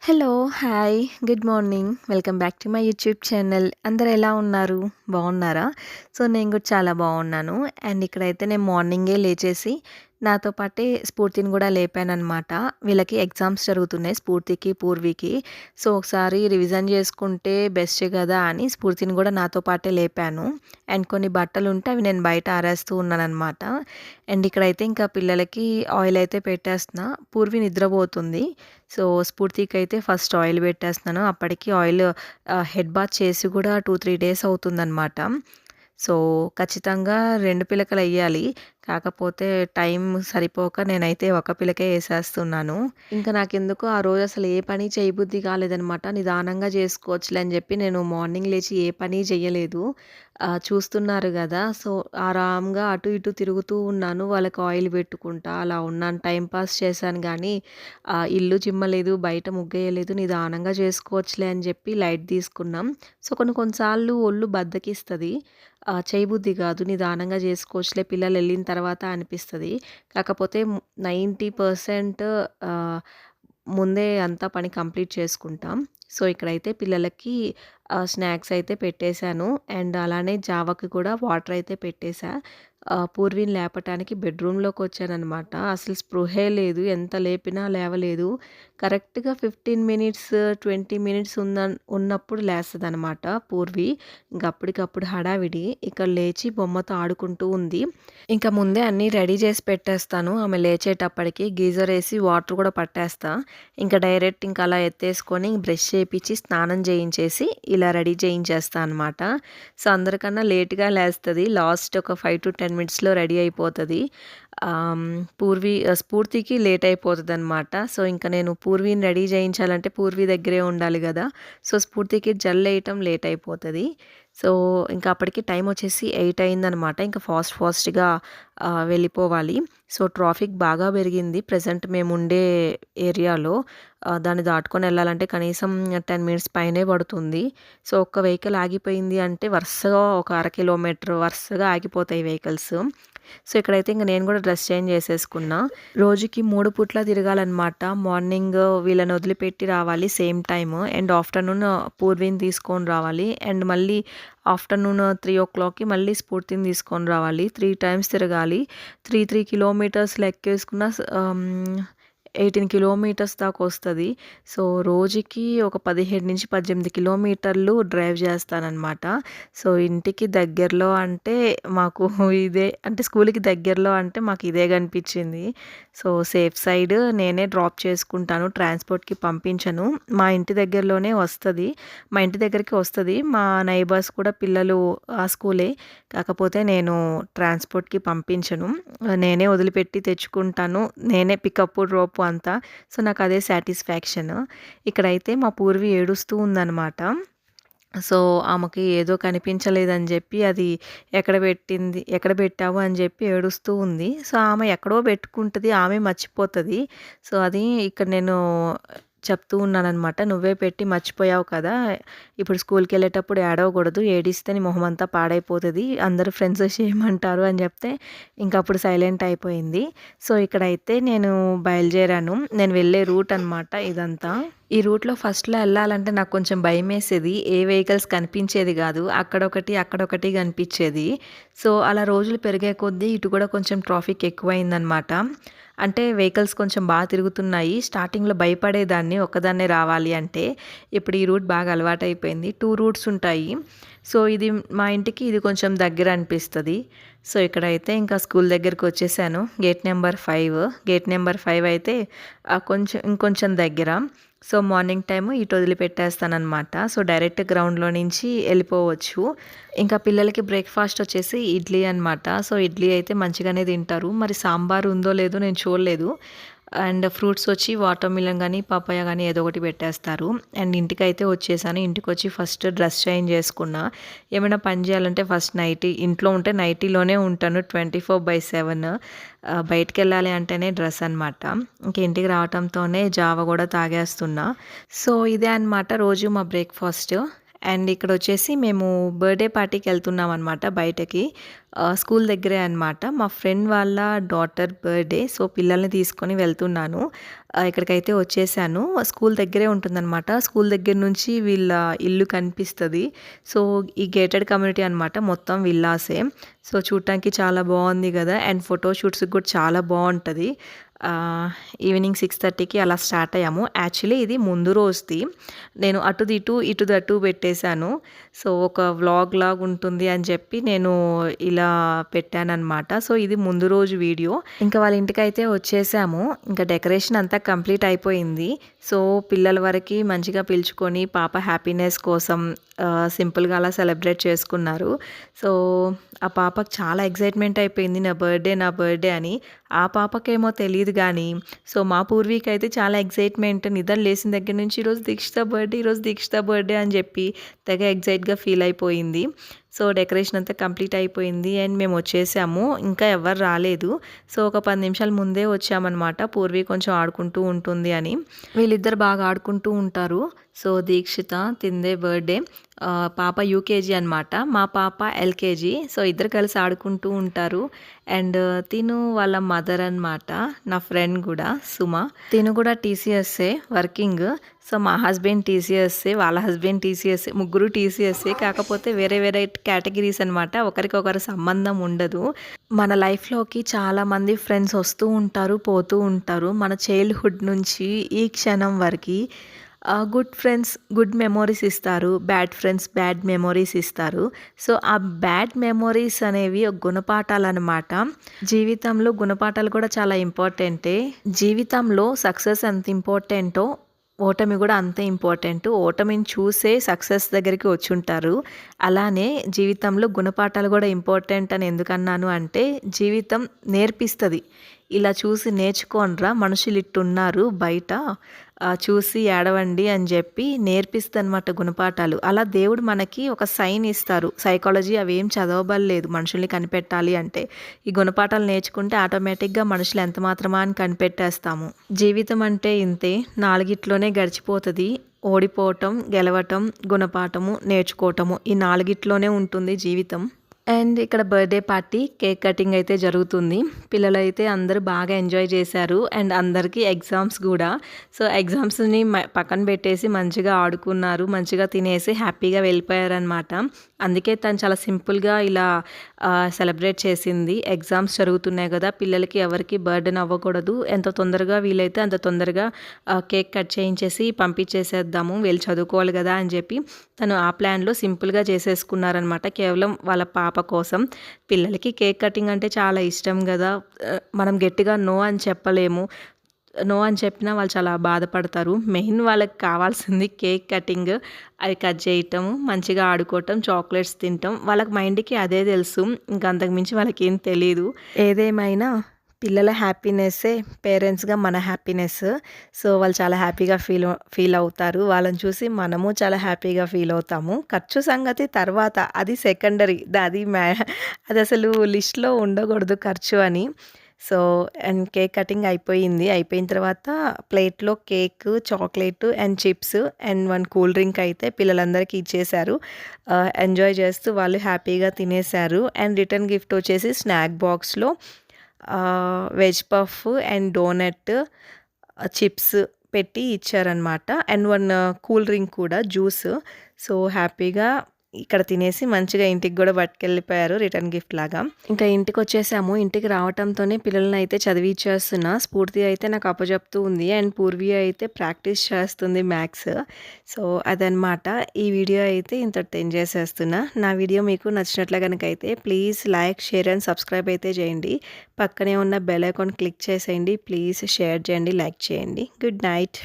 Hello! Hi. Good morning. Welcome back to my YouTube channel. అందరూ ఎలా ఉన్నారు? బాగున్నారా? సో, నేను కూడా చాలా బాగున్నాను. అండ్ ఇక్కడైతే నేను మార్నింగే లేచేసి నాతో పాటే స్ఫూర్తిని కూడా లేపాననమాట. వీళ్ళకి ఎగ్జామ్స్ జరుగుతున్నాయి స్ఫూర్తికి, పూర్వికి. సో, ఒకసారి రివిజన్ చేసుకుంటే బెస్ట్ కదా అని స్ఫూర్తిని కూడా నాతో పాటే లేపాను. అండ్ కొన్ని బట్టలుంటే అవి నేను బయట ఆరేస్తూ ఉన్నాననమాట. అండ్ ఇక్కడైతే ఇంకా పిల్లలకి ఆయిల్ అయితే పెట్టేస్తున్నా. పూర్వి నిద్రపోతుంది. సో, స్ఫూర్తికైతే ఫస్ట్ ఆయిల్ పెట్టేస్తున్నాను. అప్పటికి ఆయిల్ హెడ్ బాత్ చేసి కూడా 2, 3 డేస్ అవుతుందనమాట. సో, ఖచ్చితంగా 2 పిలకలెయ్యాలి. కాకపోతే టైం సరిపోక నేనైతే ఒక పిలకే ఏసేస్తున్నాను. ఇంకా నాకెందుకో ఆ రోజు అసలు ఏ పని చేయబుద్ధి కాలేదనమాట. నిదానంగా చేసుకోవచ్చులే అని చెప్పి నేను మార్నింగ్ లేచి ఏ పని చెయ్యలేదు. చూస్తున్నారు గదా! సో, ఆరాంగా అటు ఇటు తిరుగుతూ ఉన్నాను. వాళ్ళకి ఆయిల్ పెట్టుకుంటా అలా ఉన్నాను. టైం పాస్ చేశాను గానీ ఇల్లు చిమ్మలేదు, బయట ముగ్గేయలేదు. నిదానంగా చేసుకోవచ్చులే అని చెప్పి లైట్ తీసుకున్నాం. సో, కొన్ని కొన్ని సార్లు ఒళ్ళు బద్ధకిస్తది. చేయబుద్ధి గాదు. నిదానంగా జేసుకోవచ్చులే పిల్లలెళ్ళిన తర్వాత అనిపిస్తది. కాకపోతే 90% ఆహ్, ముందే అంతా పని కంప్లీట్ చేసుకుంటాం. సో, ఇక్కడైతే పిల్లలకి స్నాక్స్ అయితే పెట్టేశాను. అండ్ అలానే జావకి కూడా వాటర్ అయితే పెట్టేశా. పూర్విని లేపటానికి బెడ్‌రూమ్‌లోకొచ్చాననమాట. అసలు స్పృహే లేదు. ఎంత లేపినా లేవలేదు. కరెక్ట్‌గా 15 మినిట్స్, 20 మినిట్స్ ఉన్నప్పుడు లేస్తదనమాట పూర్వి. ఇంక అప్పటికప్పుడు హడావిడి. ఇక లేచి బొమ్మతో ఆడుకుంటూ ఉంది. ఇంక ముందే అన్నీ రెడీ చేసి పెట్టేస్తాను. ఆమె లేచేటప్పటికి గీజర్ ఏసి వాటర్ కూడా పట్టేస్తా. ఇంక డైరెక్ట్ ఇంక అలా ఎత్తేసుకొని బ్రష్ చేపిచ్చి, స్నానం చేయించేసి ఇలా రెడీ చేయించేస్తా అనమాట. సో, అందరికన్నా లేట్‌గా లేస్తది. లాస్ట్ ఒక 5-10 మినిట్స్‌లో రెడీ అయిపోతది. స్ఫూర్తికి లేట్ అయిపోతదనమాట. సో, ఇంక నేను పూర్విని రెడీ చేయించాలంటే పూర్వి దగ్గరే ఉండాలి గదా! సో, స్ఫూర్తికి జల్లేయటం లేట్ అయిపోతది. సో, ఇంకా అప్పటికి టైం వచ్చేసి 8 అయిందనమాట. ఇంకా ఫాస్ట్‌గా వెళ్ళిపోవాలి. సో, ట్రాఫిక్ బాగా పెరిగింది. ప్రెజెంట్ మేముండే ఏరియాలో. దాన్ని దాటుకొని ఎళ్ళాలంటే కనీసం 10 మినిట్స్ పైనే పడుతుంది. సో, ఒక్క వెహికల్ ఆగిపోయింది అంటే వరుసగా ఒక అర కిలోమీటర్ వరుసగా ఆగిపోతాయి వెహికల్స్. సో, ఇక్కడైతే ఇంక నేను కూడా డ్రెస్ చేంజ్ చేసేసుకున్నా. రోజుకి 3 పూట్ల తిరగాలనమాట. మార్నింగ్ వీళ్ళని వదిలిపెట్టి రావాలి సేమ్ టైమ్. అండ్ ఆఫ్టర్‌నూన్ పూర్విని తీసుకొని రావాలి. అండ్ మళ్ళీ ఆఫ్టర్‌నూన్ 3:00కి మళ్ళీ స్ఫూర్తిని తీసుకొని రావాలి. 3 టైమ్స్ తిరగాలి. 3 కిలోమీటర్స్ లెక్కేసుకున్న 18 కిలోమీటర్స్ దాకా వస్తది. సో, రోజుకి ఒక 17-18 కిలోమీటర్లు డ్రైవ్ చేస్తాననమాట. సో, ఇంటికి దగ్గరలో అంటే మాకు ఇదే అంటే స్కూల్‌కి దగ్గరలో అంటే మాకు ఇదే కనిపించింది. సో, సేఫ్ సైడ్ నేనే డ్రాప్ చేసుకుంటాను. ట్రాన్స్‌పోర్ట్‌కి పంపించను. మా ఇంటి దగ్గరలోనే వస్తది. మా ఇంటి దగ్గరికి వస్తది. మా నైబర్స్ కూడా పిల్లలు ఆ స్కూలే. కాకపోతే నేను ట్రాన్స్‌పోర్ట్‌కి పంపించను. నేనే వదిలిపెట్టి తెచ్చుకుంటాను. నేనే పికప్, డ్రాప్ అంతా. సో, నాకదే సాటిస్ఫాక్షన్. ఇక్కడైతే మా పూర్వి ఏడుస్తూ ఉందనమాట. సో, ఆమెకి ఏదో కనిపించలేదని జెప్పి అది ఎక్కడ పెట్టావు అని జెప్పి ఏడుస్తూ ఉంది. సో, ఆమె ఎక్కడో పెట్టుకుంటది. ఆమె మర్చిపోతది. సో, అది ఇక్కడ నేను చెప్తూ ఉన్నాననమాట. "నువ్వే పెట్టి మర్చిపోయావు కదా! ఇప్పుడు స్కూల్‌కెళ్ళేటప్పుడు ఏడవకూడదు. ఏడిస్తే నీ మొహమంతా పాడైపోతది. అందరూ ఫ్రెండ్స్ వచ్చి ఏమంటారు" అని చెప్తే ఇంకప్పుడు సైలెంట్ అయిపోయింది. సో, ఇక్కడైతే నేను బయలుదేరాను. నేను వెళ్ళే రూట్ అనమాట ఇదంతా. ఈ రూట్‌లో ఫస్ట్‌లో ఎళ్ళాలంటే నాకు కొంచెం భయమేసేది. ఏ వెహికల్స్ కనిపించేది గాదు. అక్కడొకటి, అక్కడొకటి కనిపిచ్చేది. సో, అలా రోజులు పెరిగే కొద్దీ ఇటు కూడా కొంచెం ట్రాఫిక్ ఎక్కువయిందనమాట. అంటే వెహికల్స్ కొంచెం తిరుగుతున్నాయి. స్టార్టింగ్‌లో భయపడేదాన్ని ఒక్కదాన్నే రావాలి అంటే. ఇప్పుడు ఈ రూట్ బాగా అలవాటయిపోయింది. 2 రూట్స్ ఉంటాయి. సో, ఇది మా ఇంటికి ఇది కొంచెం దగ్గర అనిపిస్తది. సో, ఇక్కడైతే ఇంకా స్కూల్ దగ్గరకొచ్చేసాను. Gate number 5. గేట్ నంబర్ 5 అయితే ఇంకొంచెం దగ్గర. సో, మార్నింగ్ టైము ఇటు వదిలిపెట్టేస్తాననమాట. సో, డైరెక్ట్ గ్రౌండ్‌లో నుంచి ఎళ్ళిపోవచ్చు. ఇంకా పిల్లలకి బ్రేక్‌ఫాస్ట్ వచ్చేసి ఇడ్లీ అనమాట. సో, ఇడ్లీ అయితే మంచిగానే తింటారు. మరి సాంబార్ ఉందో లేదో నేను చూడలేదు. అండ్ ఫ్రూట్స్ వచ్చి వాటర్ మిలన్ గానీ, పపాయ గానీ ఏదో ఒకటి పెట్టేస్తారు. అండ్ ఇంటికైతే వచ్చేసాను. ఇంటికొచ్చి ఫస్ట్ డ్రెస్ చేంజ్ చేసుకున్నా. ఏమైనా పని చేయాలంటే ఫస్ట్ నైటీ ఇంట్లో ఉంటే నైటీలోనే ఉంటాను 24/7. బయటికెళ్ళాలి అంటేనే డ్రెస్ అనమాట. ఇంక ఇంటికి రావటంతోనే జావ కూడా తాగేస్తున్నా. సో, ఇదే అనమాట రోజు మా బ్రేక్‌ఫాస్ట్. అండ్ ఇక్కడొచ్చేసి మేము బర్త్‌డే పార్టీకెళ్తున్నామనమాట బయటకి. స్కూల్ దగ్గరే అనమాట. మా ఫ్రెండ్ వాళ్ళ డాటర్ బర్త్‌డే. సో, పిల్లల్ని తీసుకొని వెళ్తున్నాను. ఇక్కడికైతే వచ్చేసాను. స్కూల్ దగ్గరే ఉంటుందనమాట. స్కూల్ దగ్గర నుంచి వీళ్ళ ఇల్లు కనిపిస్తది. సో, ఈ గేటెడ్ కమ్యూనిటీ అనమాట. మొత్తం విల్లాసే. సో, చూడటానికి చాలా బావుంది గదా! అండ్ ఫోటో షూట్స్‌కి కూడా చాలా బావుంటది. ఈవినింగ్ 6:30కి అలా స్టార్ట్ అయ్యాము. యాక్చువల్లీ ఇది ముందు రోజుది. నేను అటుది ఇటు, ఇటుది అటు పెట్టేశాను. సో, ఒక వ్లాగ్ లాగా ఉంటుంది అని చెప్పి నేను ఇలా పెట్టాననమాట. సో, ఇది ముందు రోజు వీడియో. ఇంకా వాళ్ళ ఇంటికైతే వచ్చేసాము. ఇంకా డెకరేషన్ అంతా కంప్లీట్ అయిపోయింది. సో, పిల్లల వరకి మంచిగా పిలుచుకొని పాప హ్యాపీనెస్ కోసం సింపుల్‌గా అలా సెలబ్రేట్ చేసుకున్నారు. సో, ఆ పాపకి చాలా ఎక్సైట్‌మెంట్ అయిపోయింది నా బర్త్‌డే అని. ఆ పాపకేమో తెలీదు గానీ, సో మా పూర్వీకైతే చాలా ఎక్సైట్‌మెంట్ నిద్ర లేసిన దగ్గర నుంచి ఈరోజు దీక్షిత బర్త్‌డే అని చెప్పి తెగ ఎక్సైట్‌గా ఫీల్ అయిపోయింది. సో, డెకరేషన్ అంతా కంప్లీట్ అయిపోయింది అండ్ మేము వచ్చేసాము. ఇంకా ఎవ్వరు రాలేదు. సో, ఒక 10 నిమిషాల ముందే వచ్చామన్నమాట. పూర్వీ కొంచెం ఆడుకుంటూ ఉంటుంది అని. వీళ్ళిద్దరు బాగా ఆడుకుంటూ ఉంటారు. సో, దీక్షిత తిందే బర్త్‌డే. పాప యూకేజీ అనమాట. మా పాప ఎల్‌కేజీ. సో, ఇద్దరు కలిసి ఆడుకుంటూ ఉంటారు. అండ్ తిను వాళ్ళ మదర్ అనమాట. నా ఫ్రెండ్ గూడా సుమ. తిను కూడా టీసీఎస్సే వర్కింగ్. సో, మా హస్బెండ్ టీసీఎస్సే, వాళ్ళ హస్బెండ్ టీసీఎస్సే. ముగ్గురు టీసీఎస్సే. కాకపోతే వేరే వేరే కేటగిరీస్ అనమాట. ఒకరికొకరు సంబంధం ఉండదు. మన లైఫ్‌లోకి చాలామంది ఫ్రెండ్స్ వస్తూ ఉంటారు, పోతూ ఉంటారు. మన చైల్డ్‌హుడ్ నుంచి ఈ క్షణం వరకి గుడ్ ఫ్రెండ్స్ గుడ్ మెమోరీస్ ఇస్తారు. బ్యాడ్ ఫ్రెండ్స్ బ్యాడ్ మెమోరీస్ ఇస్తారు. సో, ఆ బ్యాడ్ మెమోరీస్ అనేవి గుణపాఠాలనమాట. జీవితంలో గుణపాఠాలు కూడా చాలా ఇంపార్టెంటే. జీవితంలో సక్సెస్ ఎంత ఇంపార్టెంటో ఓటమి కూడా అంతే ఇంపార్టెంట్. ఓటమిని చూసే సక్సెస్ దగ్గరికి వచ్చుంటారు. అలానే జీవితంలో గుణపాఠాలు కూడా ఇంపార్టెంట్ అని ఎందుకన్నాను అంటే, జీవితం నేర్పిస్తది. ఇలా చూసి నేర్చుకోండ్రా మనుషులు ఇట్టున్నారు బయట, చూసి ఏడవండి అని చెప్పి నేర్పిస్తదనమాట గుణపాఠాలు. అలా దేవుడు మనకి ఒక సైన్ ఇస్తారు. సైకాలజీ అవేం చదవబడలేదు మనుషుల్ని కనిపెట్టాలి అంటే. ఈ గుణపాఠాలు నేర్చుకుంటే ఆటోమేటిక్‌గా మనుషులు ఎంత మాత్రమా అని కనిపెట్టేస్తాము. జీవితం అంటే ఇంతే, నాలుగిట్లోనే గడిచిపోతది. ఓడిపోవటం, గెలవటం, గుణపాఠము, నేర్చుకోవటము ఈ నాలుగిట్లోనే ఉంటుంది జీవితం. అండ్ ఇక్కడ బర్త్‌డే పార్టీ, కేక్ కటింగ్ అయితే జరుగుతుంది. పిల్లలైతే అందరూ బాగా ఎంజాయ్ చేశారు. అండ్ అందరికీ ఎగ్జామ్స్ గూడా. సో, ఎగ్జామ్స్‌ని పక్కన పెట్టేసి మంచిగా ఆడుకున్నారు. మంచిగా తినేసి హ్యాపీగా వెళ్ళిపోయారనమాట. అందుకే తను చాలా సింపుల్‌గా ఇలా సెలబ్రేట్ చేసింది. ఎగ్జామ్స్ జరుగుతున్నాయి గదా! పిల్లలకి ఎవరికీ బర్డెన్ అవ్వకూడదు. ఎంత తొందరగా వీలైతే అంత తొందరగా కేక్ కట్ చేయించేసి పంపించేసేద్దాము. వీళ్ళు చదువుకోవాలి గదా అని చెప్పి తను ఆ ప్లాన్‌లో సింపుల్‌గా చేసేసుకున్నారనమాట. కేవలం వాళ్ళ పాప కోసం. పిల్లలకి కేక్ కటింగ్ అంటే చాలా ఇష్టం గదా! మనం గట్టిగా నో అని చెప్పలేము. నో అని చెప్పినా వాళ్ళు చాలా బాధపడతారు. మెయిన్ వాళ్ళకి కావాల్సింది కేక్ కటింగ్. అది కట్ చేయటం, మంచిగా ఆడుకోవటం, చాక్లెట్స్ తినటం. వాళ్ళకి మైండ్‌కి అదే తెలుసు. ఇంక అంతకు మించి వాళ్ళకేం తెలీదు. ఏదేమైనా పిల్లల హ్యాపీనెస్సే పేరెంట్స్‌గా మన హ్యాపీనెస్. సో, వాళ్ళు చాలా హ్యాపీగా ఫీల్ అవుతారు. వాళ్ళని చూసి మనము చాలా హ్యాపీగా ఫీల్ అవుతాము. ఖర్చు సంగతి తర్వాత, అది సెకండరీ. అది అసలు లిస్ట్‌లో ఉండకూడదు ఖర్చు అని. సో, అండ్ కేక్ కటింగ్ అయిపోయింది. అయిపోయిన తర్వాత ప్లేట్‌లో cake, chocolate and chips and 1 cool drink అయితే పిల్లలందరికీ ఇచ్చేశారు. ఎంజాయ్ చేస్తూ వాళ్ళు హ్యాపీగా తినేశారు. అండ్ రిటర్న్ గిఫ్ట్ వచ్చేసి స్నాక్ బాక్స్‌లో veg puff and donut, chips పెట్టి ఇచ్చారనమాట. అండ్ 1 కూల్ డ్రింక్ కూడా, జ్యూస్. సో, హ్యాపీగా ఇక్కడ తినేసి మంచిగా ఇంటికి కూడా పట్టుకెళ్ళిపోయారు రిటర్న్ గిఫ్ట్ లాగా. ఇంకా ఇంటికి వచ్చేసాము. ఇంటికి రావటంతోనే పిల్లల్ని అయితే చదివిచ్చేస్తున్నా. స్ఫూర్తి అయితే నాకు అప్పచెప్తూ ఉంది అండ్ పూర్వి అయితే ప్రాక్టీస్ చేస్తుంది మ్యాథ్స్. సో, అదనమాట. ఈ వీడియో అయితే ఇంతటితో ఎండ్ చేసేస్తున్నా. నా వీడియో మీకు నచ్చినట్లు కనుక అయితే please like, share and subscribe అయితే చేయండి. పక్కనే ఉన్న బెల్ ఐకాన్ క్లిక్ చేసేయండి. ప్లీజ్ షేర్ చేయండి, లైక్ చేయండి. Good night.